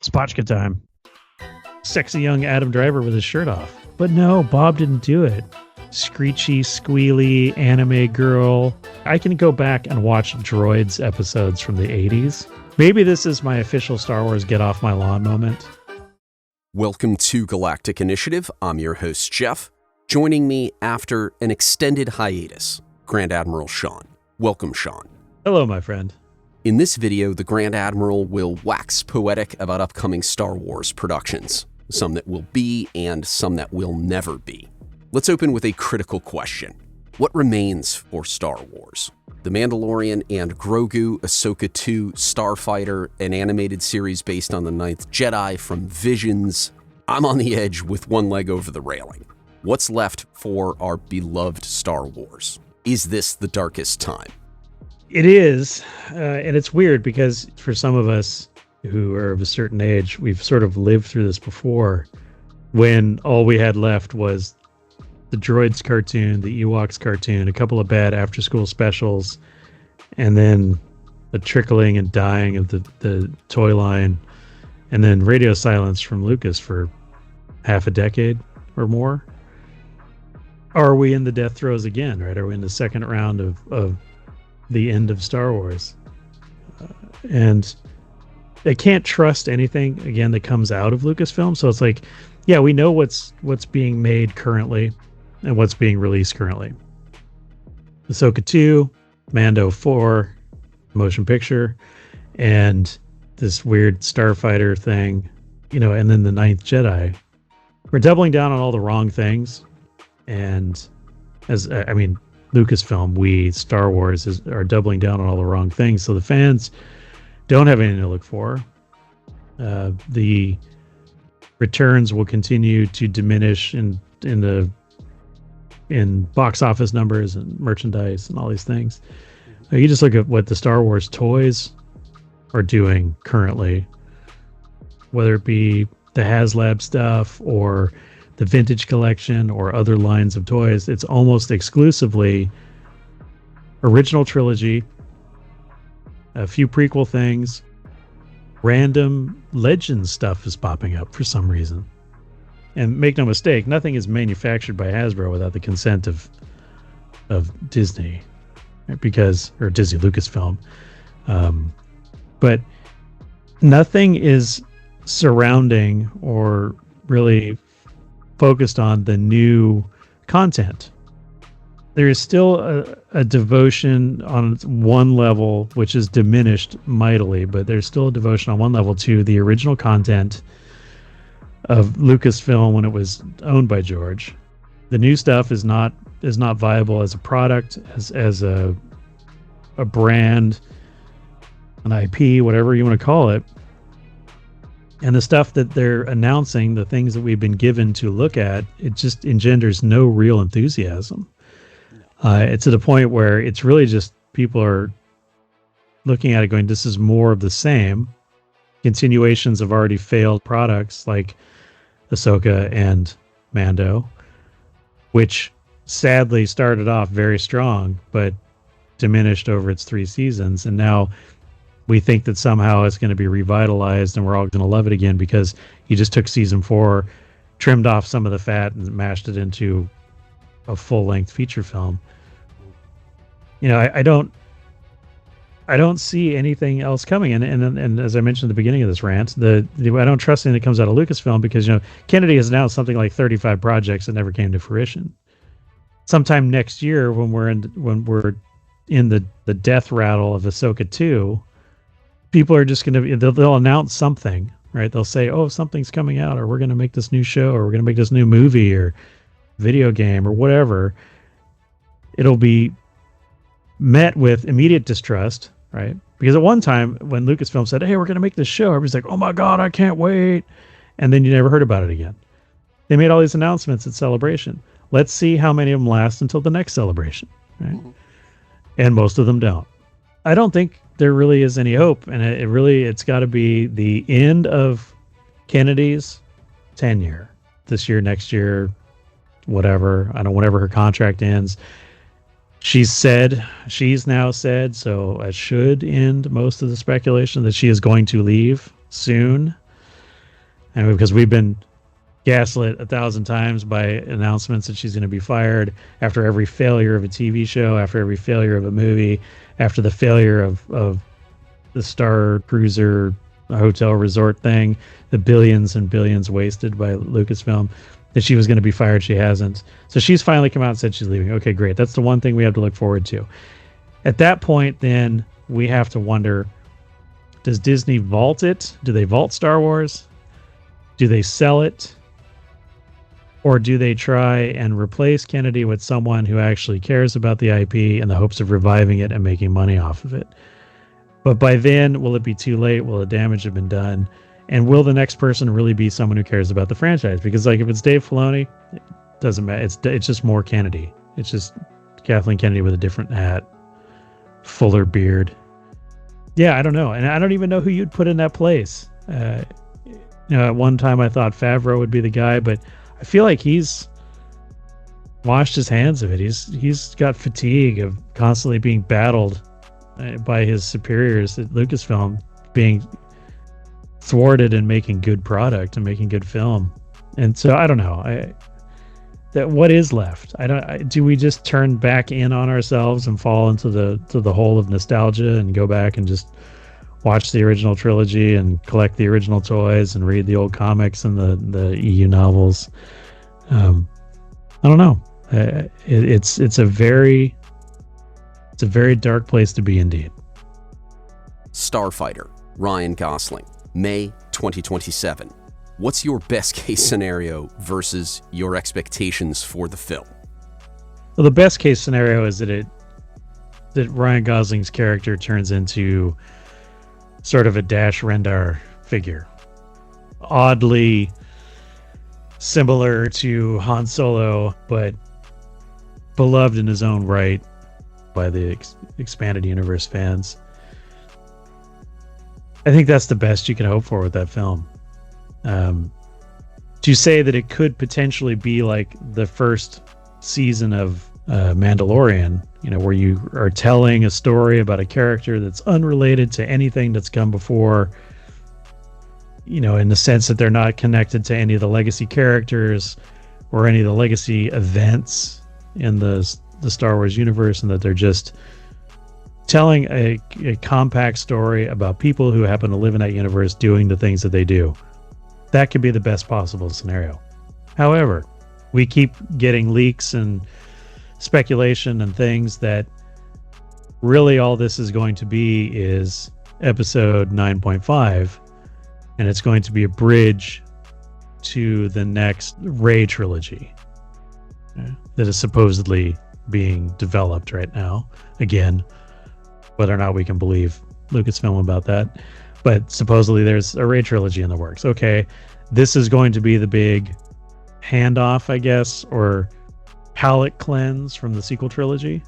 Spotchka time. Sexy young Adam Driver with his shirt off. But no, Bob didn't do it. Screechy, squealy, anime girl. I can go back and watch Droids episodes from the 80s. Maybe this is my official Star Wars get off my lawn moment. Welcome to Galactic Initiative. I'm your host, Jeff. Joining me after an extended hiatus, Grand Admiral Sean. Welcome, Sean. Hello, my friend. In this video, the Grand Admiral will wax poetic about upcoming Star Wars productions, some that will be and some that will never be. Let's open with a critical question. What remains for Star Wars? The Mandalorian and Grogu, Ahsoka 2, Starfighter, an animated series based on the Ninth Jedi from Visions. I'm on the edge with one leg over the railing. What's left for our beloved Star Wars? Is this the darkest time? It is, and it's weird because for some of us who are of a certain age, we've sort of lived through this before, when all we had left was the Droids cartoon, the Ewoks cartoon, a couple of bad after-school specials, and then the trickling and dying of the toy line, and then radio silence from Lucas for half a decade or more. Are we in the death throes again, right? Are we in the second round of the end of Star Wars? And they can't trust anything, again, that comes out of Lucasfilm. So it's like, yeah, we know what's being made currently and what's being released currently. Ahsoka 2, Mando 4, motion picture, and this weird Starfighter thing, and then the Ninth Jedi. We're doubling down on all the wrong things. And Lucasfilm, Star Wars are doubling down on all the wrong things. So the fans don't have anything to look for. The returns will continue to diminish in box office numbers and merchandise and all these things. You just look at what the Star Wars toys are doing currently, whether it be the HasLab stuff or the vintage collection or other lines of toys. It's almost exclusively original trilogy, a few prequel things, random legend stuff is popping up for some reason. And make no mistake, nothing is manufactured by Hasbro without the consent of Disney, right? Or Disney Lucasfilm. But nothing is surrounding or really focused on the new content. There is still a devotion on one level, which is diminished mightily, but there's still a devotion on one level to the original content of Lucasfilm when it was owned by George. The new stuff is not viable as a product, as a brand, an IP, whatever you want to call it. And the stuff that they're announcing, the things that we've been given to look at, it just engenders no real enthusiasm. It's to the point where it's really just people are looking at it going, this is more of the same. Continuations of already failed products like Ahsoka and Mando, which sadly started off very strong, but diminished over its 3 seasons. And now we think that somehow it's going to be revitalized and we're all going to love it again because he just took season 4, trimmed off some of the fat and mashed it into a full-length feature film. I don't see anything else coming. And as I mentioned at the beginning of this rant, I don't trust anything that comes out of Lucasfilm because, Kennedy has announced something like 35 projects that never came to fruition. Sometime next year when we're in the death rattle of Ahsoka 2, people are just going to they'll announce something, right? They'll say, oh, something's coming out, or we're going to make this new show, or we're going to make this new movie or video game or whatever. It'll be met with immediate distrust, right? Because at one time when Lucasfilm said, hey, we're going to make this show, everybody's like, oh my God, I can't wait. And then you never heard about it again. They made all these announcements at Celebration. Let's see how many of them last until the next Celebration, right? Mm-hmm. And most of them don't. I don't think there really is any hope. And it's got to be the end of Kennedy's tenure this year, next year, whatever. Whenever her contract ends. She's now said, so it should end most of the speculation that she is going to leave soon. And because we've been gaslit 1,000 times by announcements that she's going to be fired after every failure of a TV show, after every failure of a movie, after the failure of the Star Cruiser hotel resort thing, the billions and billions wasted by Lucasfilm, that she was going to be fired. She hasn't. So she's finally come out and said she's leaving. Okay, great. That's the one thing we have to look forward to. At that point, then we have to wonder, does Disney vault it? Do they vault Star Wars? Do they sell it? Or do they try and replace Kennedy with someone who actually cares about the IP in the hopes of reviving it and making money off of it? But by then, will it be too late? Will the damage have been done? And will the next person really be someone who cares about the franchise? Because like if it's Dave Filoni, it doesn't matter. It's just more Kennedy. It's just Kathleen Kennedy with a different hat, fuller beard. Yeah, I don't know. And I don't even know who you'd put in that place. At one time I thought Favreau would be the guy, but I feel like he's washed his hands of it. He's got fatigue of constantly being battled by his superiors at Lucasfilm, being thwarted in making good product and making good film. And so I don't know. What is left? Do we just turn back in on ourselves and fall into the hole of nostalgia and go back and just watch the original trilogy and collect the original toys and read the old comics and the EU novels? I don't know. It's a very dark place to be indeed. Starfighter, Ryan Gosling, May 2027. What's your best case scenario versus your expectations for the film? Well, the best case scenario is that Ryan Gosling's character turns into sort of a Dash Rendar figure, oddly similar to Han Solo, but beloved in his own right by the expanded universe fans. I think that's the best you can hope for with that film. To say that it could potentially be like the first season of Mandalorian, where you are telling a story about a character that's unrelated to anything that's come before, in the sense that they're not connected to any of the legacy characters or any of the legacy events in the Star Wars universe, and that they're just telling a compact story about people who happen to live in that universe doing the things that they do. That could be the best possible scenario. However, we keep getting leaks and speculation and things that really all this is going to be is episode 9.5, and it's going to be a bridge to the next Rey trilogy that is supposedly being developed right now. Again, whether or not we can believe Lucasfilm about that, but supposedly there's a Rey trilogy in the works. Okay, this is going to be the big handoff, I guess, or palate cleanse from the sequel trilogy.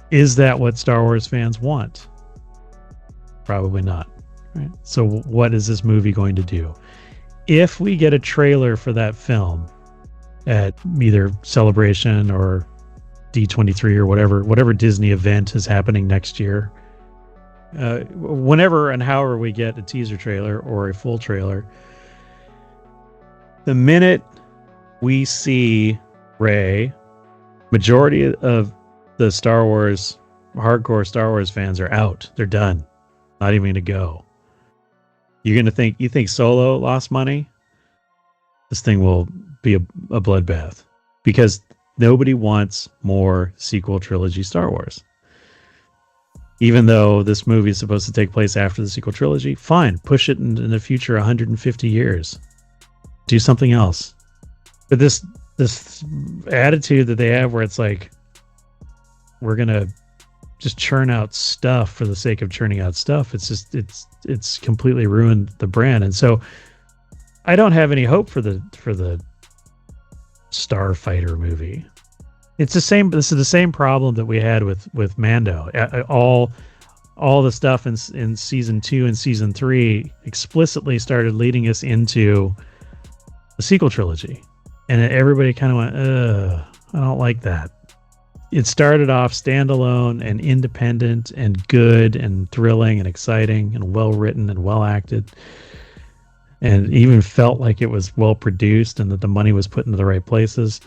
Is that what Star Wars fans want? Probably not. Right? So what is this movie going to do? If we get a trailer for that film at either Celebration or D23 or whatever Disney event is happening next year, whenever and however we get a teaser trailer or a full trailer, the minute we see Rey, majority of the hardcore Star Wars fans are out. They're done. Not even going to go. You think Solo lost money? This thing will be a bloodbath, because nobody wants more sequel trilogy Star Wars. Even though this movie is supposed to take place after the sequel trilogy, fine, push it in the future 150 years. Do something else. But this attitude that they have where it's like, we're going to just churn out stuff for the sake of churning out stuff, it's completely ruined the brand. And so I don't have any hope for the Starfighter movie. This is the same problem that we had with Mando. All the stuff in season 2 and season 3 explicitly started leading us into the sequel trilogy, and everybody kind of went, I don't like that. It started off standalone and independent and good and thrilling and exciting and well written and well acted. and even felt like it was well produced and that the money was put into the right places.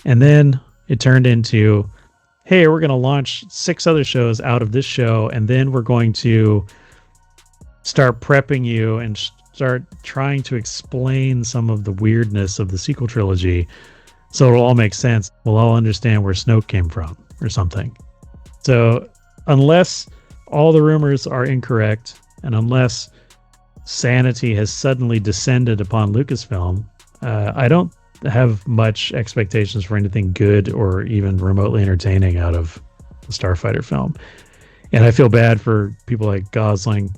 And then it turned into, hey, we're going to launch 6 other shows out of this show, and then we're going to start prepping you and start trying to explain some of the weirdness of the sequel trilogy so it'll all make sense. We'll all understand where Snoke came from or something. So unless all the rumors are incorrect, and unless sanity has suddenly descended upon Lucasfilm, I don't have much expectations for anything good or even remotely entertaining out of the Starfighter film. And I feel bad for people like Gosling,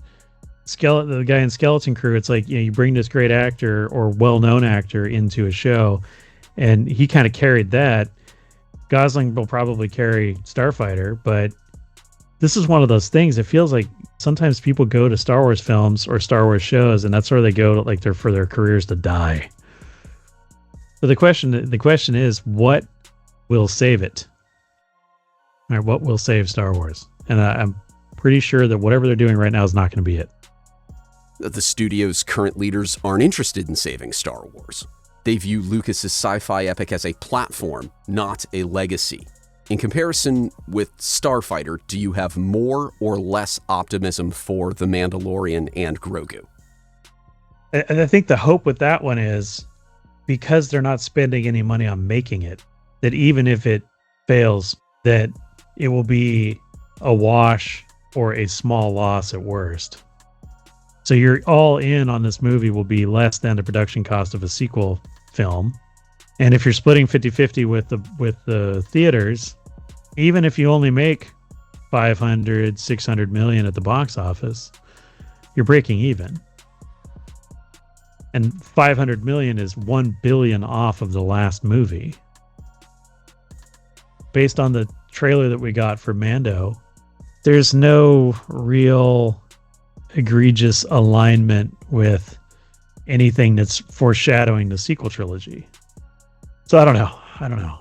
the guy in Skeleton Crew. It's like, you bring this great actor or well-known actor into a show, and he kind of carried that. Gosling will probably carry Starfighter, but this is one of those things. It feels like sometimes people go to Star Wars films or Star Wars shows, and that's where they go to, like, they're for their careers to die. So the question is, what will save it? All right, what will save Star Wars? And I'm pretty sure that whatever they're doing right now is not going to be it. The studio's current leaders aren't interested in saving Star Wars. They view Lucas's sci-fi epic as a platform, not a legacy. In comparison with Starfighter, do you have more or less optimism for The Mandalorian and Grogu? And I think the hope with that one is, because they're not spending any money on making it, that even if it fails, that it will be a wash or a small loss at worst. So you're all in on this movie will be less than the production cost of a sequel film. And if you're splitting 50-50 with the theaters, even if you only make 500, 600 million at the box office, you're breaking even. And 500 million is 1 billion off of the last movie. Based on the trailer that we got for Mando, there's no real egregious alignment with anything that's foreshadowing the sequel trilogy. So I don't know.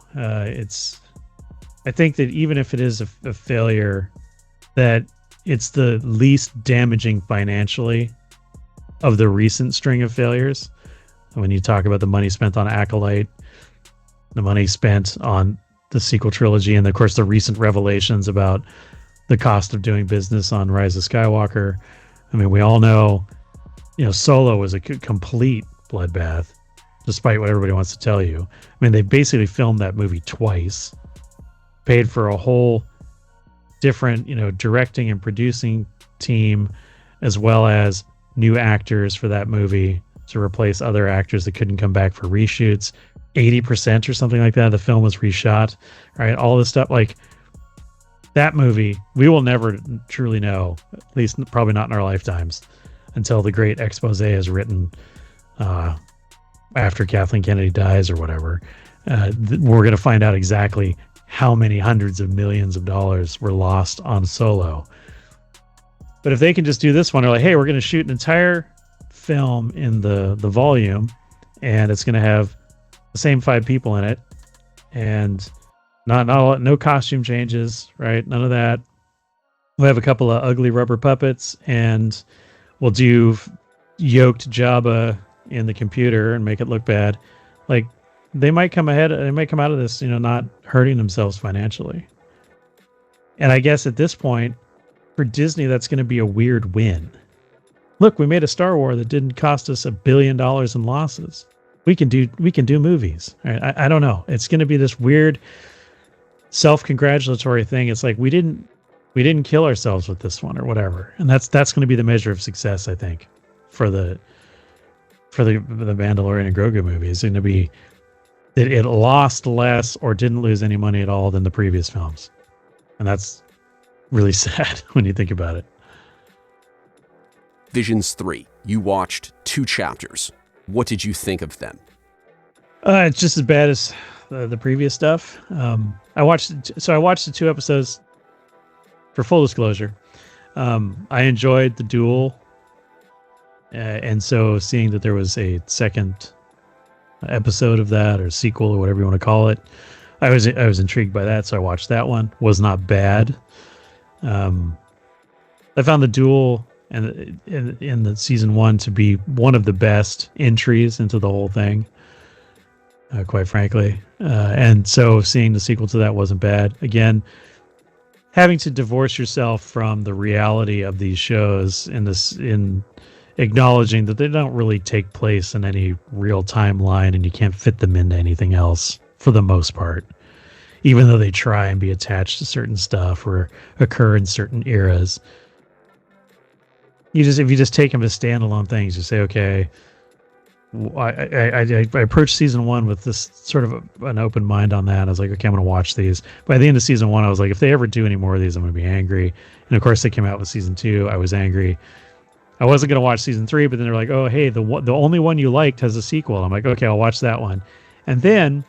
I think that even if it is a failure, that it's the least damaging financially of the recent string of failures. When you talk about the money spent on Acolyte, the money spent on the sequel trilogy, and of course the recent revelations about the cost of doing business on Rise of Skywalker. I mean, we all know, Solo was a complete bloodbath, despite what everybody wants to tell you. I mean, they basically filmed that movie twice, paid for a whole different, directing and producing team, as well as new actors for that movie to replace other actors that couldn't come back for reshoots. 80% or something like that. The film was reshot, right? All this stuff, like that movie, we will never truly know, at least probably not in our lifetimes, until the great expose is written after Kathleen Kennedy dies or whatever. We're going to find out exactly how many hundreds of millions of dollars were lost on Solo. But if they can just do this one, they're like, hey, we're going to shoot an entire film in the volume, and it's going to have the same 5 people in it, and no costume changes, right? None of that. We'll have a couple of ugly rubber puppets, and we'll do yoked Jabba in the computer and make it look bad. Like, they might come out of this, not hurting themselves financially. And I guess at this point, for Disney, that's going to be a weird win. Look, we made a Star Wars that didn't cost us $1 billion in losses. We can do movies. Right? I don't know. It's going to be this weird self-congratulatory thing. It's like we didn't kill ourselves with this one or whatever. And that's going to be the measure of success, I think, for the Mandalorian and Grogu movie. It's going to be that it lost less or didn't lose any money at all than the previous films. And that's really sad when you think about it. Visions 3. You watched 2 chapters. What did you think of them? It's just as bad as the previous stuff. I watched the 2 episodes. For full disclosure, I enjoyed the duel, and so seeing that there was a second episode of that, or sequel, or whatever you want to call it, I was intrigued by that. So I watched that one. Was not bad. I found the duel and in the season 1 to be one of the best entries into the whole thing, quite frankly. And so seeing the sequel to that wasn't bad. Again, having to divorce yourself from the reality of these shows in acknowledging that they don't really take place in any real timeline and you can't fit them into anything else for the most part, even though they try and be attached to certain stuff or occur in certain eras. If you just take them as standalone things, you say, okay, I approached season 1 with this sort of an open mind on that. I was like, okay, I'm going to watch these. By the end of season 1, I was like, if they ever do any more of these, I'm going to be angry. And of course, they came out with season 2. I was angry. I wasn't going to watch season 3, but then they're like, oh, hey, the only one you liked has a sequel. I'm like, okay, I'll watch that one. And then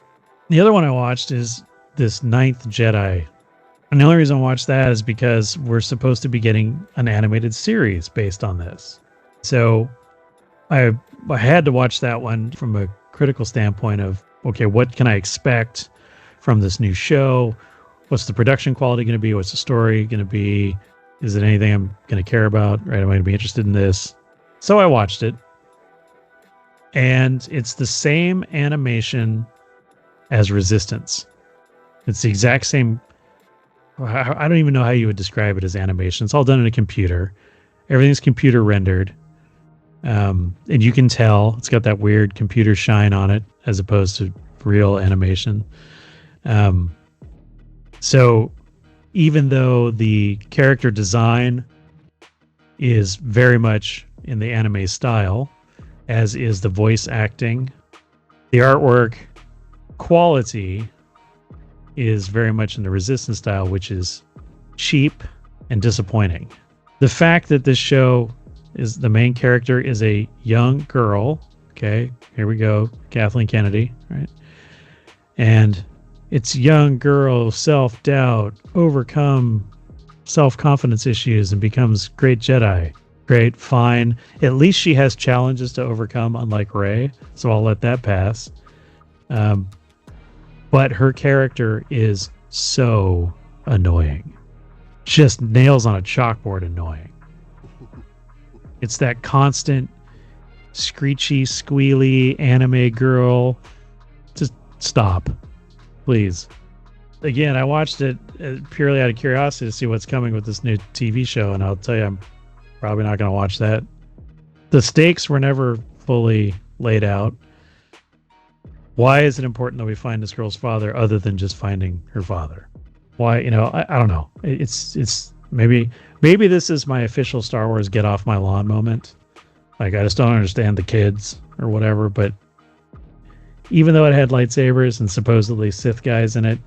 the other one I watched is this Ninth Jedi. And the only reason I watched that is because we're supposed to be getting an animated series based on this. So I had to watch that one from a critical standpoint of, okay, what can I expect from this new show? What's the production quality going to be? What's the story going to be? Is it anything I'm going to care about? Right? Am I going to be interested in this? So I watched it. And it's the same animation as Resistance. It's the exact same. I don't even know how you would describe it as animation. It's all done in a computer. Everything's computer rendered. And you can tell it's got that weird computer shine on it as opposed to real animation. So even though the character design is very much in the anime style, as is the voice acting, the artwork quality is very much in the Resistance style, which is cheap and disappointing. The fact that this show is the main character is a young girl. Okay, here we go. Kathleen Kennedy, right? And it's young girl self-doubt, overcome self-confidence issues and becomes great Jedi. Great, fine. At least she has challenges to overcome, unlike Rey, so I'll let that pass. But her character is so annoying. Just nails on a chalkboard annoying. It's that constant screechy, squealy anime girl. Just stop, please. Again, I watched it purely out of curiosity to see what's coming with this new TV show, and I'll tell you, I'm probably not going to watch that. The stakes were never fully laid out. Why is it important that we find this girl's father other than just finding her father? Why, I don't know. It's maybe this is my official Star Wars get off my lawn moment. Like, I just don't understand the kids or whatever, but even though it had lightsabers and supposedly Sith guys in it,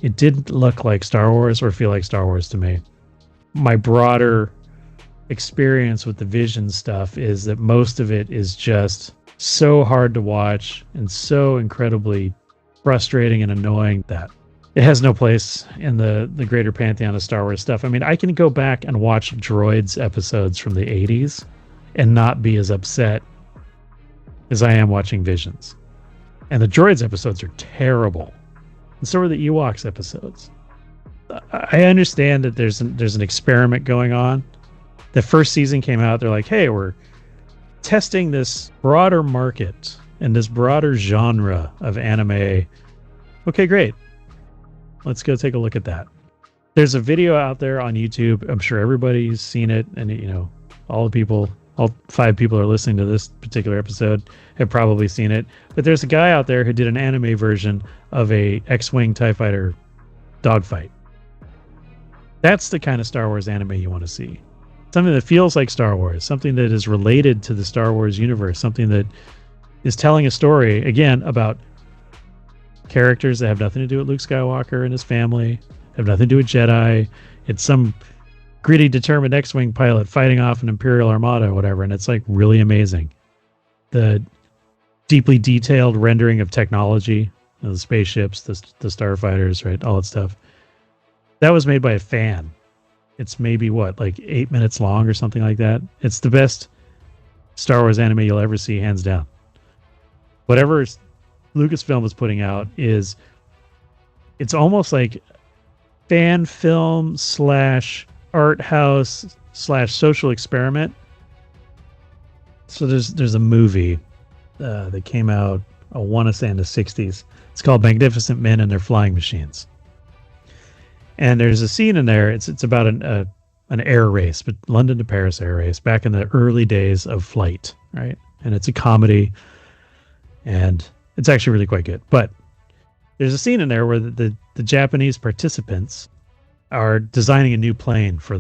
it didn't look like Star Wars or feel like Star Wars to me. My broader experience with the Vision stuff is that most of it is just so hard to watch and so incredibly frustrating and annoying that it has no place in the greater pantheon of Star Wars stuff. I mean, I can go back and watch Droids episodes from the 80s and not be as upset as I am watching Visions. And the Droids episodes are terrible. And so are the Ewoks episodes. I understand that there's an experiment going on. The first season came out, they're like, hey, we're testing this broader market and this broader genre of anime. Okay, great. Let's go take a look at that. There's a video out there on YouTube. I'm sure everybody's seen it, and all 5 people are listening to this particular episode have probably seen it. But there's a guy out there who did an anime version of a X-Wing TIE Fighter dogfight. That's the kind of Star Wars anime you want to see. Something that feels like Star Wars, something that is related to the Star Wars universe, something that is telling a story, again, about characters that have nothing to do with Luke Skywalker and his family, have nothing to do with Jedi. It's some gritty, determined X-Wing pilot fighting off an Imperial Armada or whatever, and it's like really amazing. The deeply detailed rendering of technology, the spaceships, the starfighters, right, all that stuff. That was made by a fan. It's maybe, like 8 minutes long or something like that. It's the best Star Wars anime you'll ever see, hands down. Whatever Lucasfilm is putting out it's almost like fan film / art house / social experiment. So there's a movie that came out, I want to say in the 60s. It's called Magnificent Men and Their Flying Machines. And there's a scene in there. It's about an air race, but London to Paris air race back in the early days of flight, right? And it's a comedy, and it's actually really quite good. But there's a scene in there where the Japanese participants are designing a new plane for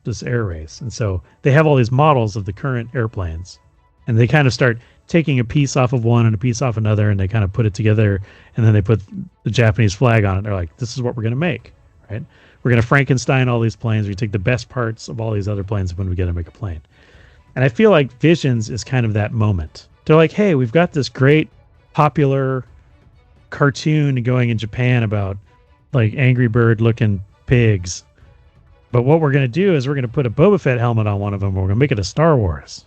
this air race. And so they have all these models of the current airplanes, and they kind of start taking a piece off of one and a piece off another, and they kind of put it together, and then they put the Japanese flag on it. They're like, this is what we're going to make, right? We're going to Frankenstein all these planes. We take the best parts of all these other planes when we get to make a plane. And I feel like Visions is kind of that moment. They're like, hey, we've got this great popular cartoon going in Japan about like Angry Bird looking pigs. But what we're going to do is we're going to put a Boba Fett helmet on one of them. And we're going to make it a Star Wars.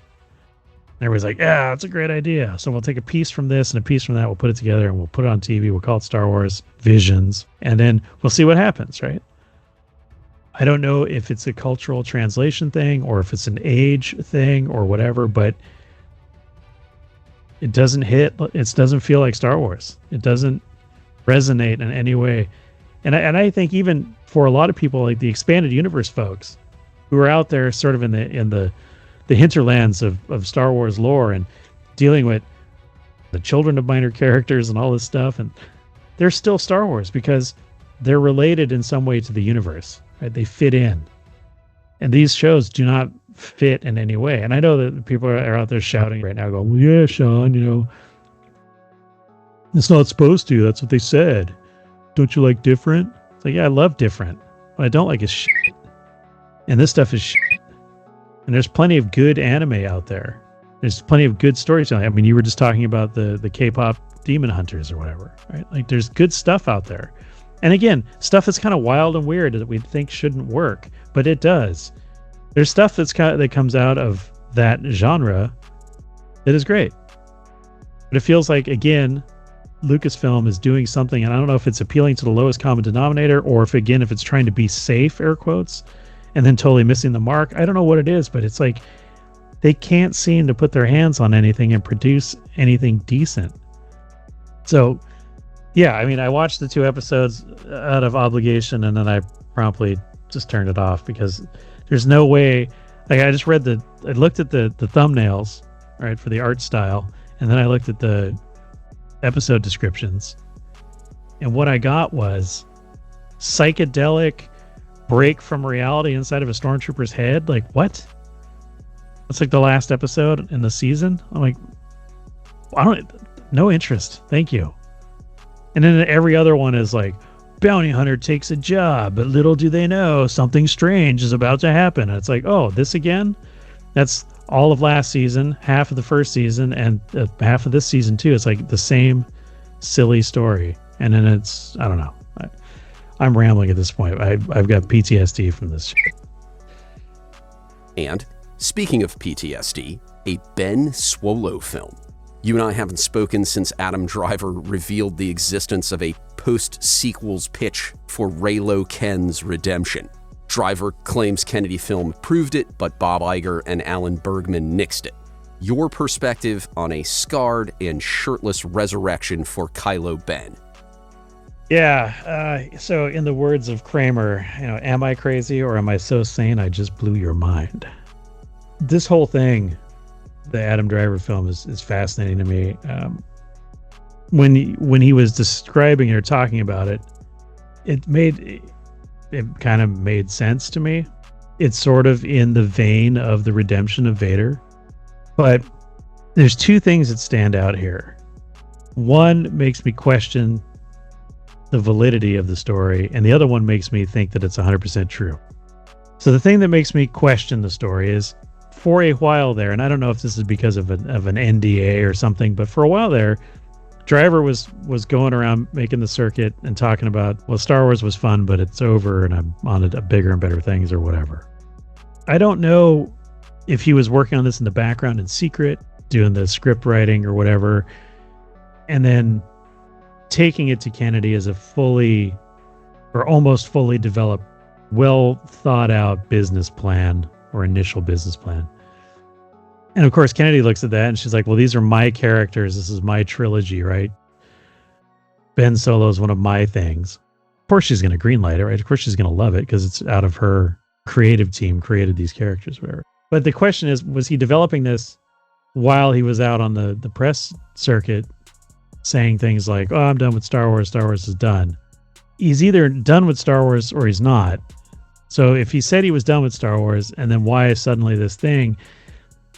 And everybody's like, yeah, that's a great idea. So we'll take a piece from this and a piece from that. We'll put it together and we'll put it on TV. We'll call it Star Wars Visions. And then we'll see what happens, right? I don't know if it's a cultural translation thing or if it's an age thing or whatever, but it doesn't hit. It doesn't feel like Star Wars. It doesn't resonate in any way. And I think even for a lot of people, like the expanded universe folks who are out there sort of in the hinterlands of Star Wars lore and dealing with the children of minor characters and all this stuff, and they're still Star Wars because they're related in some way to the universe. Right? They fit in. And these shows do not fit in any way. And I know that people are out there shouting right now going, well, yeah, Sean, it's not supposed to. That's what they said. Don't you like different? It's like, yeah, I love different. What I don't like is shit. And this stuff is shit. And there's plenty of good anime out there. There's plenty of good storytelling. I mean, you were just talking about the K-pop Demon Hunters or whatever, right? Like there's good stuff out there. And again, stuff that's kind of wild and weird that we think shouldn't work, but it does. There's stuff that comes out of that genre that is great. But it feels like, again, Lucasfilm is doing something, and I don't know if it's appealing to the lowest common denominator or if it's trying to be safe, air quotes, and then totally missing the mark. I don't know what it is, but it's like they can't seem to put their hands on anything and produce anything decent. So yeah, I mean, I watched the 2 episodes out of obligation, and then I promptly just turned it off because there's no way. Like, I looked at the thumbnails, right, for the art style, and then I looked at the episode descriptions, and what I got was psychedelic break from reality inside of a stormtrooper's head. Like, what? That's like the last episode in the season. I'm like, no interest. Thank you. And then every other one is like, bounty hunter takes a job, but little do they know something strange is about to happen. And it's like, oh, this again? That's all of last season, half of the first season, and half of this season too. It's like the same silly story. And then it's, I don't know. I'm rambling at this point. I've got PTSD from this shit. And speaking of PTSD, a Ben Swolo film. You and I haven't spoken since Adam Driver revealed the existence of a post-sequels pitch for Raylo Ken's redemption. Driver claims Kennedyfilm approved it, but Bob Iger and Alan Bergman nixed it. Your perspective on a scarred and shirtless resurrection for Kylo Ben. Yeah, so in the words of Kramer, am I crazy or am I so sane I just blew your mind? This whole thing, the Adam Driver film, is fascinating to me. When he was describing or talking about it, it kind of made sense to me. It's sort of in the vein of the redemption of Vader, but there's 2 things that stand out here. One makes me question the validity of the story, and the other one makes me think that it's 100% true. So the thing that makes me question the story is, for a while there, and I don't know if this is because of an NDA or something, but for a while there, Driver was going around making the circuit and talking about, well, Star Wars was fun, but it's over and I'm on to bigger and better things or whatever. I don't know if he was working on this in the background in secret, doing the script writing or whatever, and then taking it to Kennedy as a fully or almost fully developed well thought out business plan or initial business plan. And of course, Kennedy looks at that and she's like, well, these are my characters. This is my trilogy, right? Ben Solo is one of my things. Of course, she's going to greenlight it, right? Of course, she's going to love it because it's out of her creative team created these characters, whatever. But the question is, was he developing this while he was out on the press circuit saying things like, oh, I'm done with Star Wars. Star Wars is done. He's either done with Star Wars or he's not. So if he said he was done with Star Wars and then why suddenly this thing,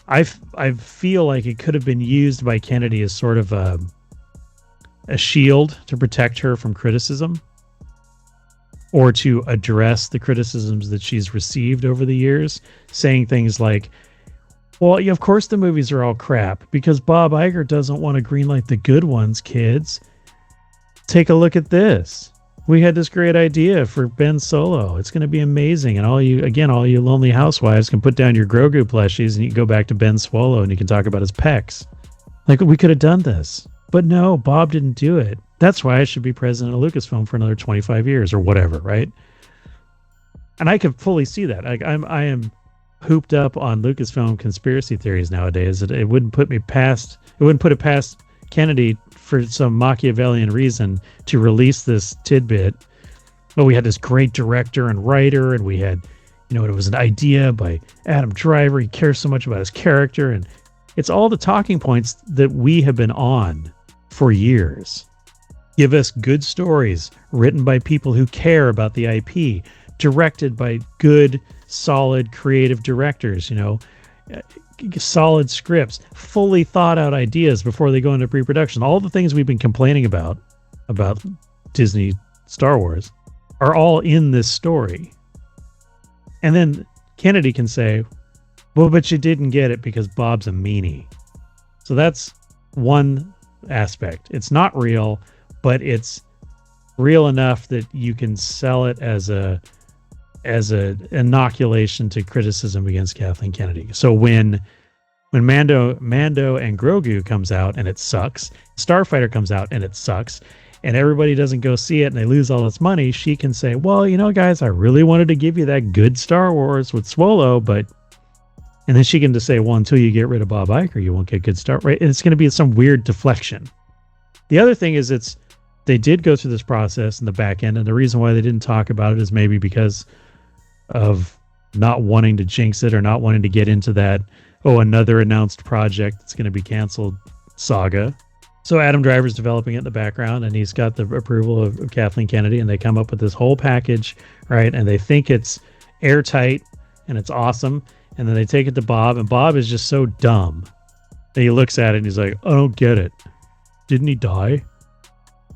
I feel like it could have been used by Kennedy as sort of a shield to protect her from criticism or to address the criticisms that she's received over the years, saying things like, well, yeah, of course the movies are all crap because Bob Iger doesn't want to greenlight the good ones, kids. Take a look at this. We had this great idea for Ben Solo. It's going to be amazing. And all you lonely housewives can put down your Grogu plushies and you can go back to Ben Swolo and you can talk about his pecs. Like, we could have done this. But no, Bob didn't do it. That's why I should be president of Lucasfilm for another 25 years or whatever, right? And I could fully see that. I am hooped up on Lucasfilm conspiracy theories nowadays. It wouldn't put it past Kennedy for some Machiavellian reason to release this tidbit. But we had this great director and writer, and we had, it was an idea by Adam Driver. He cares so much about his character, and it's all the talking points that we have been on for years. Give us good stories written by people who care about the IP, directed by good, solid, creative directors, solid scripts, fully thought out ideas before they go into pre-production. All the things we've been complaining about Disney Star Wars are all in this story. And then Kennedy can say, well, but you didn't get it because Bob's a meanie. So that's one aspect. It's not real, but it's real enough that you can sell it as a inoculation to criticism against Kathleen Kennedy. So when Mando and Grogu comes out and it sucks, Starfighter comes out and it sucks, and everybody doesn't go see it and they lose all this money, she can say, well, guys, I really wanted to give you that good Star Wars with Swolo, but... And then she can just say, well, until you get rid of Bob Iger, you won't get good Star Wars, right? And it's going to be some weird deflection. The other thing is they did go through this process in the back end, and the reason why they didn't talk about it is maybe because of not wanting to jinx it or not wanting to get into that, another announced project that's going to be canceled saga. So Adam Driver's developing it in the background, and he's got the approval of Kathleen Kennedy, and they come up with this whole package, right? And they think it's airtight and it's awesome. And then they take it to Bob, and Bob is just so dumb that he looks at it and he's like, I don't get it. Didn't he die?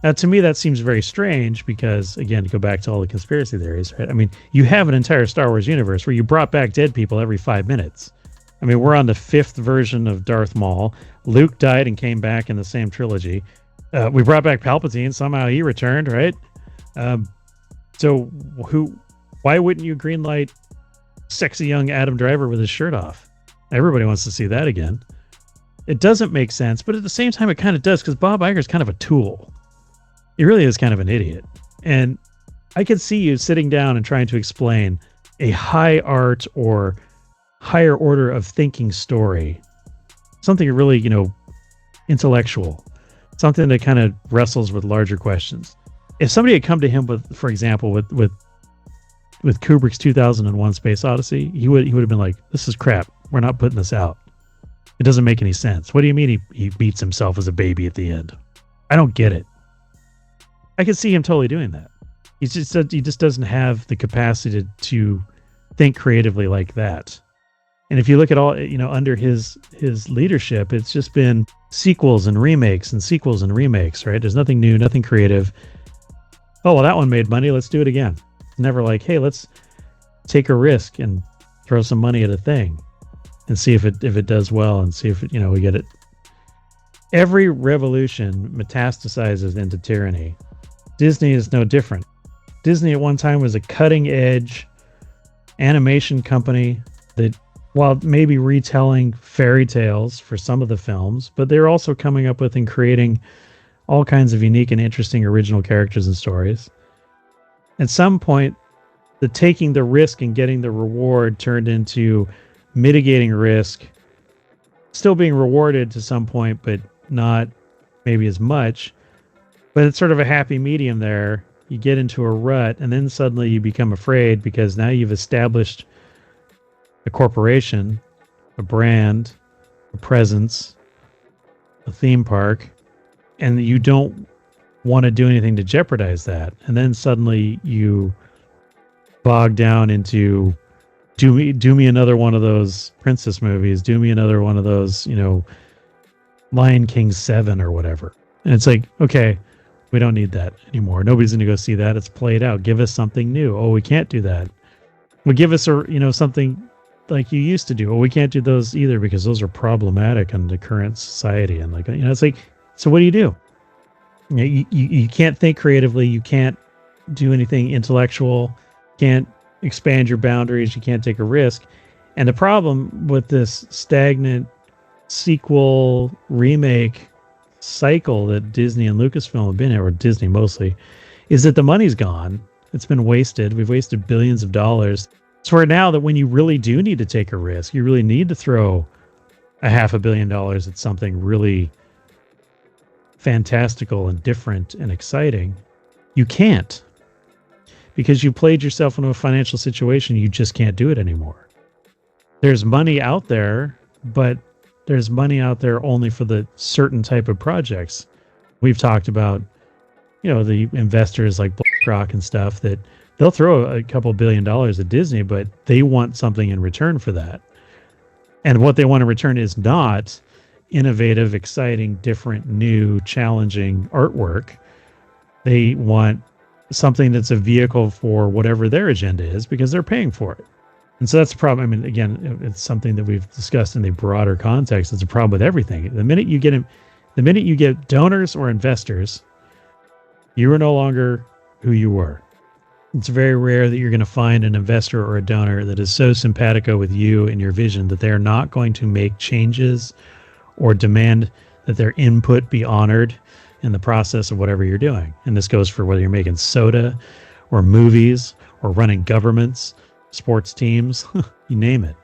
Now, to me, that seems very strange because, again, to go back to all the conspiracy theories, right? I mean, you have an entire Star Wars universe where you brought back dead people every 5 minutes. I mean, we're on the 5th version of Darth Maul. Luke died and came back in the same trilogy. We brought back Palpatine. Somehow he returned, right? Why wouldn't you greenlight sexy young Adam Driver with his shirt off? Everybody wants to see that again. It doesn't make sense, but at the same time, it kind of does because Bob Iger is kind of a tool. He really is kind of an idiot. And I could see you sitting down and trying to explain a high art or higher order of thinking story, something really, intellectual, something that kind of wrestles with larger questions. If somebody had come to him with, for example, with Kubrick's 2001 Space Odyssey, he would have been like, this is crap. We're not putting this out. It doesn't make any sense. What do you mean he beats himself as a baby at the end? I don't get it. I could see him totally doing that. He just doesn't have the capacity to think creatively like that. And if you look at all, under his leadership, it's just been sequels and remakes, right? There's nothing new, nothing creative. Oh, well, that one made money. Let's do it again. It's never like, hey, let's take a risk and throw some money at a thing and see if it does well and see if we get it. Every revolution metastasizes into tyranny. Disney is no different. Disney at one time was a cutting edge animation company that, while maybe retelling fairy tales for some of the films, but they're also coming up with and creating all kinds of unique and interesting original characters and stories. At some point, the taking the risk and getting the reward turned into mitigating risk, still being rewarded to some point, but not maybe as much. But it's sort of a happy medium there. You get into a rut, and then suddenly you become afraid because now you've established a corporation, a brand, a presence, a theme park, and you don't want to do anything to jeopardize that. And then suddenly you bog down into do me another one of those princess movies, do me another one of those, Lion King 7 or whatever. And it's like, okay, we don't need that anymore. Nobody's going to go see that. It's played out. Give us something new. Oh, we can't do that. Well, give us something like you used to do. Well, we can't do those either because those are problematic in the current society. And it's like, so what do? You can't think creatively. You can't do anything intellectual. Can't expand your boundaries. You can't take a risk. And the problem with this stagnant sequel remake cycle that Disney and Lucasfilm have been in, or Disney mostly, is that the money's gone. It's been wasted. We've wasted billions of dollars. So we're now that when you really do need to take a risk, you really need to throw $500 million at something really fantastical and different and exciting, you can't, because you played yourself into a financial situation. You just can't do it anymore. There's money out there, but there's money out there only for the certain type of projects. We've talked about, the investors like BlackRock and stuff, that they'll throw a couple $1 billion at Disney, but they want something in return for that. And what they want in return is not innovative, exciting, different, new, challenging artwork. They want something that's a vehicle for whatever their agenda is because they're paying for it. And so that's the problem. I mean, again, it's something that we've discussed in the broader context. It's a problem with everything. The minute you get donors or investors, you are no longer who you were. It's very rare that you're going to find an investor or a donor that is so simpatico with you and your vision that they are not going to make changes or demand that their input be honored in the process of whatever you're doing. And this goes for whether you're making soda or movies or running governments, sports teams, you name it.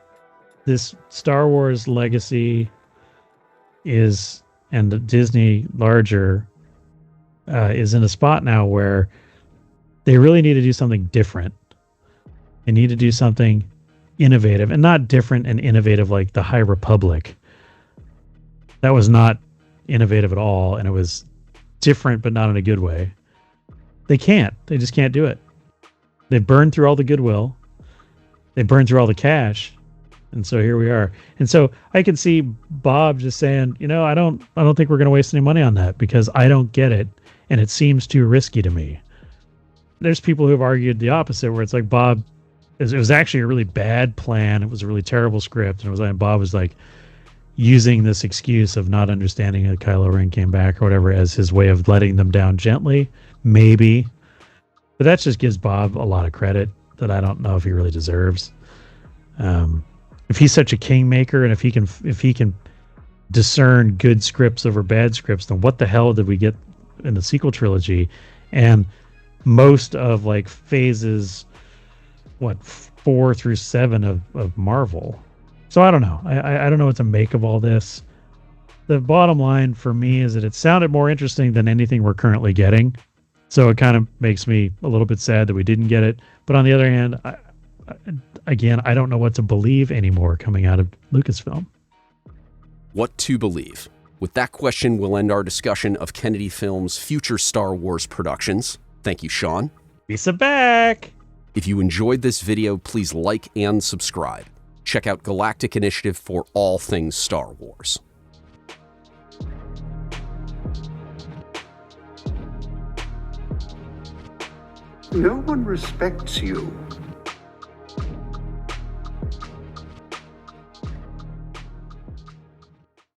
This Star Wars legacy is, and the Disney larger, is in a spot now where they really need to do something different. They need to do something innovative, and not different and innovative like the High Republic. That was not innovative at all, and it was different, but not in a good way. They just can't do it. They burned through all the goodwill. They burned through all the cash. And so here we are. And so I can see Bob just saying, I don't think we're going to waste any money on that because I don't get it. And it seems too risky to me. There's people who have argued the opposite, where it's like Bob, it was actually a really bad plan. It was a really terrible script. And it was like, Bob was like using this excuse of not understanding that Kylo Ren came back or whatever as his way of letting them down gently. Maybe. But that just gives Bob a lot of credit that I don't know if he really deserves. If he's such a kingmaker, and if he can discern good scripts over bad scripts, then what the hell did we get in the sequel trilogy? And most of like phases 4 through 7 of Marvel. So I don't know. I don't know what to make of all this. The bottom line for me is that it sounded more interesting than anything we're currently getting. So it kind of makes me a little bit sad that we didn't get it. But on the other hand, I don't know what to believe anymore coming out of Lucasfilm. What to believe? With that question, we'll end our discussion of Kennedyfilm's future Star Wars productions. Thank you, Sean. Peace back. If you enjoyed this video, please like and subscribe. Check out Galactic Initiative for all things Star Wars. No one respects you